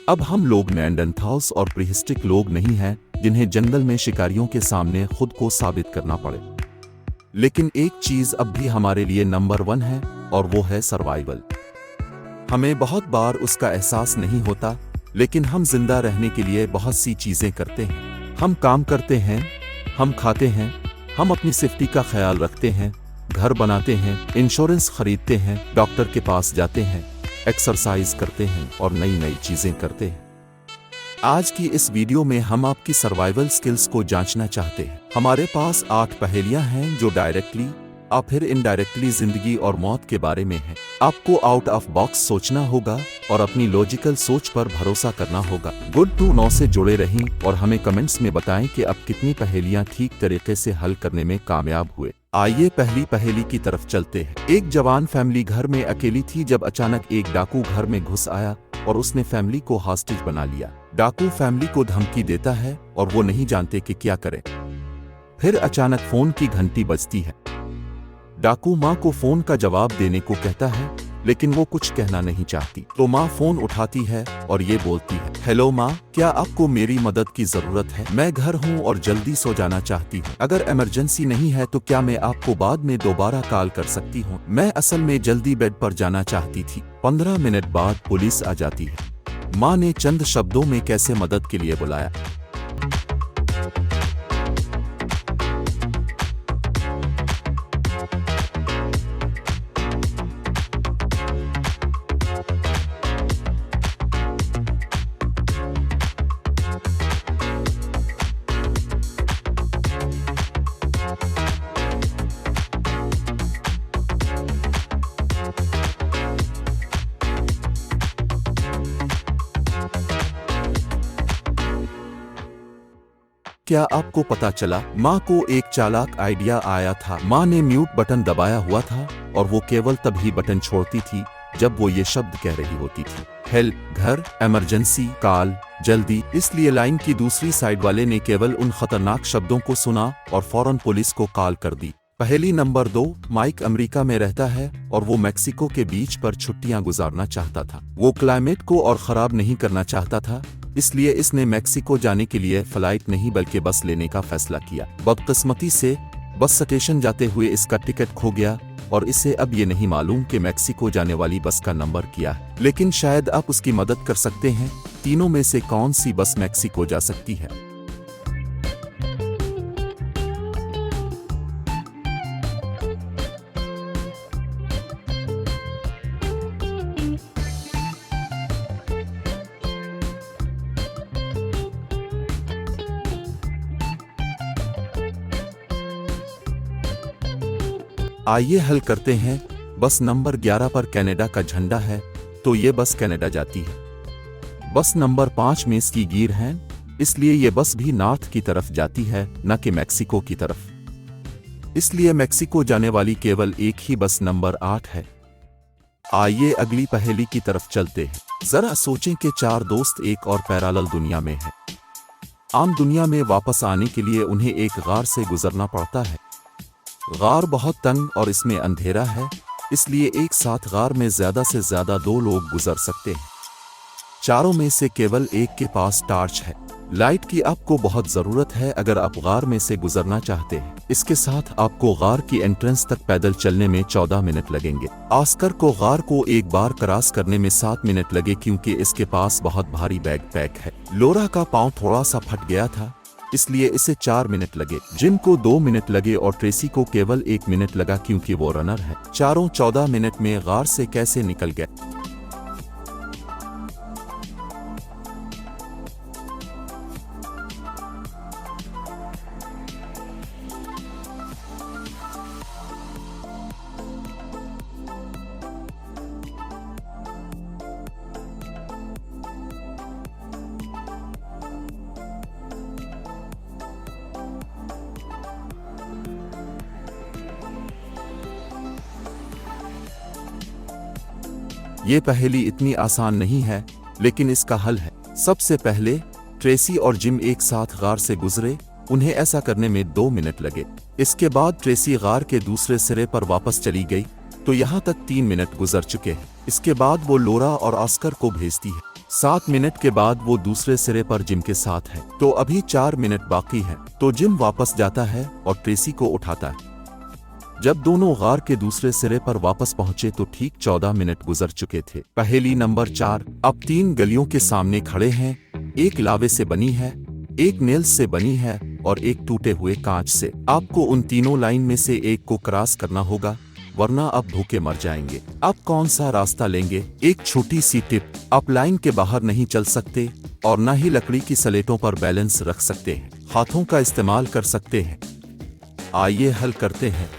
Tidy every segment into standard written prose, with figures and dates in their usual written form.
अब हम लोग नेएंडरथाल्स और प्रीहिस्टोरिक लोग नहीं हैं जिन्हें जंगल में शिकारियों के सामने खुद को साबित करना पड़े। लेकिन एक चीज अब भी हमारे लिए नंबर 1 है और वो है सर्वाइवल। हमें बहुत बार उसका एहसास नहीं होता, लेकिन हम जिंदा रहने के लिए बहुत सी चीजें करते हैं। हम काम करते हैं, हम खाते हैं, हम अपनी सेफ्टी का ख्याल रखते हैं, घर बनाते हैं, इंश्योरेंस खरीदते हैं, डॉक्टर के पास जाते हैं, एक्सरसाइज करते हैं और नई नई चीजें करते हैं। आज की इस वीडियो में हम आपकी सर्वाइवल स्किल्स को जांचना चाहते हैं। हमारे पास 8 पहेलियां हैं जो डायरेक्टली या फिर इनडायरेक्टली जिंदगी और मौत के बारे में हैं। आपको आउट ऑफ बॉक्स सोचना होगा और अपनी लॉजिकल सोच पर भरोसा करना होगा। गुड टू नो से जुड़े रहें और हमें कमेंट्स में बताएं कि अब कितनी पहेलियां ठीक तरीके से हल करने में कामयाब हुए। आइए पहली पहेली की तरफ चलते हैं। एक जवान फैमिली घर में अकेली थी जब अचानक एक डाकू घर में घुस आया और उसने फैमिली को हॉस्टेज बना लिया। डाकू फैमिली को धमकी देता है और वो नहीं जानते कि क्या करें। फिर अचानक फोन की घंटी बजती है। डाकू माँ को फोन का जवाब देने को कहता है, लेकिन वो कुछ कहना नहीं चाहती। तो माँ फोन उठाती है और ये बोलती है, हेलो माँ, क्या आपको मेरी मदद की जरूरत है? मैं घर हूँ और जल्दी सो जाना चाहती हूँ। अगर इमरजेंसी नहीं है तो क्या मैं आपको बाद में दोबारा कॉल कर सकती हूँ? मैं असल में जल्दी बेड पर जाना चाहती थी। 15 मिनट बाद पुलिस आ जाती है। माँ ने चंद शब्दों में कैसे मदद के लिए बुलाया। क्या आपको पता चला? माँ को एक चालाक आइडिया आया था। माँ ने म्यूट बटन दबाया हुआ था और वो केवल तभी बटन छोड़ती थी जब वो ये शब्द कह रही होती थी, हेल्प, घर, इमरजेंसी, कॉल, जल्दी। इसलिए लाइन की दूसरी साइड वाले ने केवल उन खतरनाक शब्दों को सुना और फौरन पुलिस को कॉल कर दी। पहेली नंबर 2। माइक अमेरिका में रहता है और वो मैक्सिको के बीच पर छुट्टियां गुजारना चाहता था। वो क्लाइमेट को और खराब नहीं करना चाहता था, इसलिए इसने मैक्सिको जाने के लिए फ्लाइट नहीं बल्कि बस लेने का फैसला किया। बदकिस्मती से बस स्टेशन जाते हुए इसका टिकट खो गया और इसे अब ये नहीं मालूम कि मैक्सिको जाने वाली बस का नंबर क्या है। लेकिन शायद आप उसकी मदद कर सकते हैं। तीनों में से कौन सी बस मैक्सिको जा सकती है? आइए हल करते हैं। बस नंबर 11 पर कनाडा का झंडा है, तो ये बस कनाडा जाती है। बस नंबर 5 में सी गियर है, इसलिए ये बस भी नॉर्थ की तरफ जाती है, न कि मैक्सिको की तरफ। इसलिए मैक्सिको जाने वाली केवल एक ही बस नंबर 8 है। आइए अगली पहेली की तरफ चलते हैं। जरा सोचें कि 4 दोस्त एक और पैरेलल दुनिया में हैं। आम दुनिया में वापस आने के लिए उन्हें एक गार से गुजरना पड़ता है। गार बहुत तंग और इसमें अंधेरा है, इसलिए एक साथ गार में ज्यादा से ज्यादा 2 लोग गुजर सकते हैं। चारों में से केवल एक के पास टॉर्च है। लाइट की आपको बहुत जरूरत है अगर आप गार में से गुजरना चाहते हैं। इसके साथ आपको गार की एंट्रेंस तक पैदल चलने में 14 मिनट लगेंगे। ऑस्कर को गार को एक बार क्रॉस करने में 7 मिनट लगे क्योंकि इसके पास बहुत भारी बैग पैक है। लोरा का पांव थोड़ा सा फट गया था, इसलिए इसे 4 मिनट लगे। जिम को 2 मिनट लगे और ट्रेसी को केवल 1 मिनट लगा क्योंकि वो रनर है। चारों 14 मिनट में गार से कैसे निकल गए? ये पहेली इतनी आसान नहीं है, लेकिन इसका हल है। सबसे पहले ट्रेसी और जिम एक साथ गार से गुजरे। उन्हें ऐसा करने में 2 मिनट लगे। इसके बाद ट्रेसी गार के दूसरे सिरे पर वापस चली गई, तो यहाँ तक 3 मिनट गुजर चुके हैं। इसके बाद वो लोरा और ऑस्कर को भेजती है। 7 मिनट के बाद वो दूसरे सिरे पर जिम के साथ है। तो अभी 4 मिनट बाकी है। तो जिम वापस जाता है और ट्रेसी को उठाता है। जब दोनों गार के दूसरे सिरे पर वापस पहुंचे तो ठीक 14 मिनट गुजर चुके थे। पहेली नंबर 4। अब 3 गलियों के सामने खड़े हैं। एक लावे से बनी है, एक नेल्स से बनी है और एक टूटे हुए कांच से। आपको उन तीनों लाइन में से एक को क्रॉस करना होगा, वरना आप भूखे मर जाएंगे। आप कौन सा रास्ता लेंगे? एक छोटी सी टिप, आप लाइन के बाहर नहीं चल सकते और न ही लकड़ी की सलेटों पर बैलेंस रख सकते हैं। हाथों का इस्तेमाल कर सकते हैं। आइए हल करते हैं।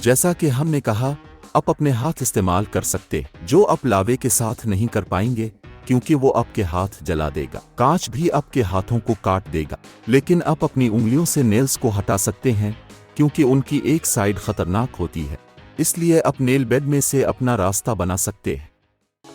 जैसा कि हमने कहा, आप अपने हाथ इस्तेमाल कर सकते, जो आप लावे के साथ नहीं कर पाएंगे क्योंकि वो आपके हाथ जला देगा। कांच भी आपके हाथों को काट देगा, लेकिन आप अपनी उंगलियों से नेल्स को हटा सकते हैं क्योंकि उनकी एक साइड खतरनाक होती है। इसलिए आप नेल बेड में से अपना रास्ता बना सकते हैं।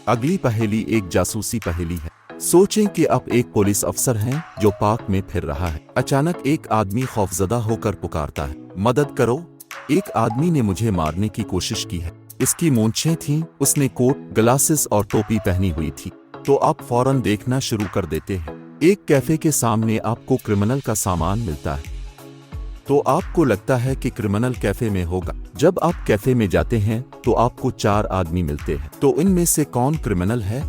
अगली पहेली एक जासूसी पहेली है। सोचें कि आप एक पुलिस अफसर हैं जो पार्क में फिर रहा है। अचानक एक आदमी खौफजदा होकर पुकारता है, मदद करो, एक आदमी ने मुझे मारने की कोशिश की है। इसकी मूंछें थीं, उसने कोट, ग्लासेस और टोपी पहनी हुई थी। तो आप फौरन देखना शुरू कर देते हैं। एक कैफे के सामने आपको क्रिमिनल का सामान मिलता है। तो आपको लगता है कि क्रिमिनल कैफे में होगा। जब आप कैफे में जाते हैं तो आपको 4 आदमी मिलते हैं। तो इनमें से कौन क्रिमिनल है?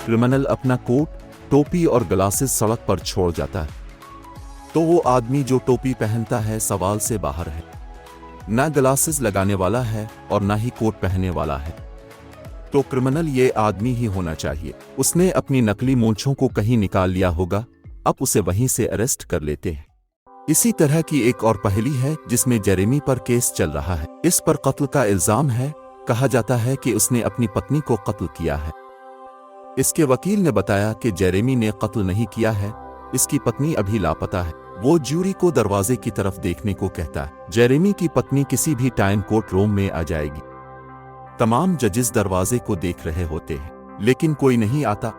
क्रिमिनल अपना कोट, टोपी और ग्लासेस सड़क पर छोड़ जाता है। तो वो आदमी जो टोपी पहनता है सवाल से बाहर है। ना ग्लासेस लगाने वाला है और ना ही कोट पहनने वाला है। तो क्रिमिनल ये आदमी ही होना चाहिए। उसने अपनी नकली मूंछों को कहीं निकाल लिया होगा। अब उसे वहीं से अरेस्ट कर लेते हैं। इसी तरह की एक और पहेली है जिसमें जेरेमी पर केस चल रहा है। इस पर कत्ल का इल्जाम है। कहा जाता है कि उसने अपनी पत्नी को कत्ल किया है। इसके वकील ने बताया कि जेरेमी ने कत्ल नहीं किया है, इसकी पत्नी अभी लापता है। वो ज्यूरी को दरवाजे की तरफ देखने को कहता है। जेरेमी की पत्नी किसी भी टाइम कोर्ट रूम में आ जाएगी। तमाम जजेस दरवाजे को देख रहे होते हैं, लेकिन कोई नहीं आता।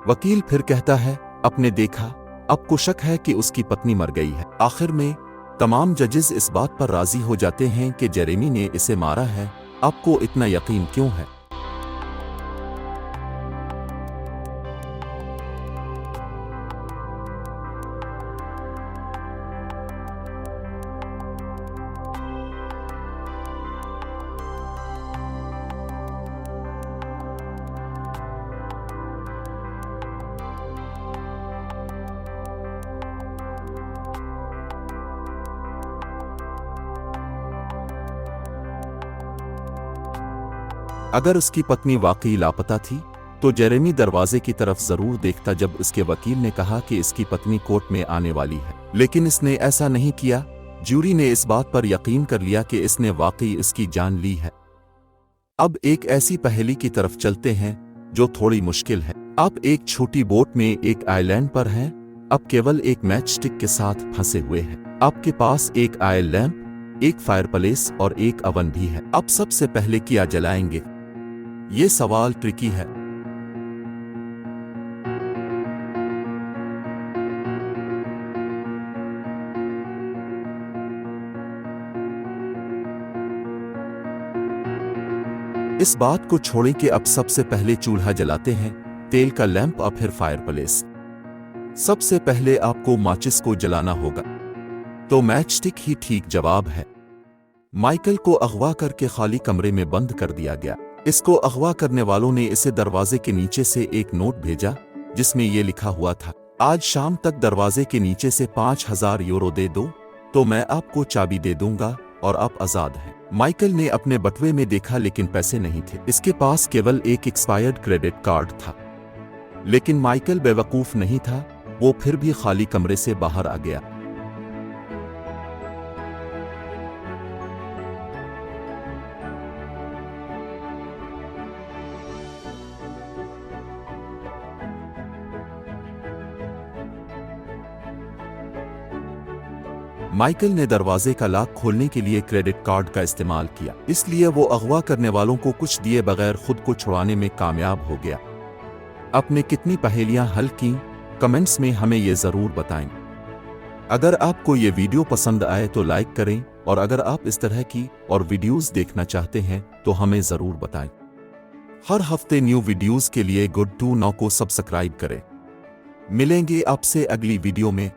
वकील फिर कहता है, आपने देखा, आपको शक है कि उसकी पत्नी मर गई है। आखिर में तमाम जजेस इस बात पर राजी हो जाते हैं कि जेरेमी ने इसे मारा है। आपको इतना यकीन क्यों है? अगर उसकी पत्नी वाकई लापता थी तो जेरेमी दरवाजे की तरफ जरूर देखता जब उसके वकील ने कहा कि इसकी पत्नी कोर्ट में आने वाली है, लेकिन इसने ऐसा नहीं किया। ज्यूरी ने इस बात पर यकीन कर लिया कि इसने वाकई इसकी जान ली है। अब एक ऐसी पहेली की तरफ चलते हैं जो थोड़ी मुश्किल है। आप एक छोटी बोट में एक आइलैंड पर हैं। आप केवल एक मैच स्टिक के साथ फंसे हुए हैं। आपके पास एक ऑयल लैंप, एक फायरप्लेस और एक अवन भी है। आप सबसे पहले क्या जलाएंगे? ये सवाल ट्रिकी है। इस बात को छोड़ें कि अब सबसे पहले चूल्हा जलाते हैं, तेल का लैंप और फिर फायरप्लेस। सबसे पहले आपको माचिस को जलाना होगा। तो मैच स्टिक ही ठीक जवाब है। माइकल को अगवा करके खाली कमरे में बंद कर दिया गया। इसको अगवा करने वालों ने इसे दरवाजे के नीचे से एक नोट भेजा जिसमें यह लिखा हुआ था, आज शाम तक दरवाजे के नीचे से 5000 यूरो दे दो तो मैं आपको चाबी दे दूंगा और आप आजाद हैं। माइकल ने अपने बटुए में देखा लेकिन पैसे नहीं थे। इसके पास केवल एक एक्सपायर्ड क्रेडिट कार्ड था। लेकिन माइकल बेवकूफ नहीं था, वो फिर भी खाली कमरे से बाहर आ गया। माइकल ने दरवाजे का लॉक खोलने के लिए क्रेडिट कार्ड का इस्तेमाल किया, इसलिए वो अगवा करने वालों को कुछ दिए बगैर खुद को छुड़ाने में कामयाब हो गया। आपने कितनी पहेलियां हल की, कमेंट्स में हमें ये ज़रूर बताएं। अगर आपको ये वीडियो पसंद आए तो लाइक करें, और अगर आप इस तरह की और वीडियोस देखना चाहते हैं तो हमें ज़रूर बताएं। हर हफ्ते न्यू वीडियोस के लिए गुड टू नो को सब्सक्राइब करें। मिलेंगे आपसे अगली वीडियो में।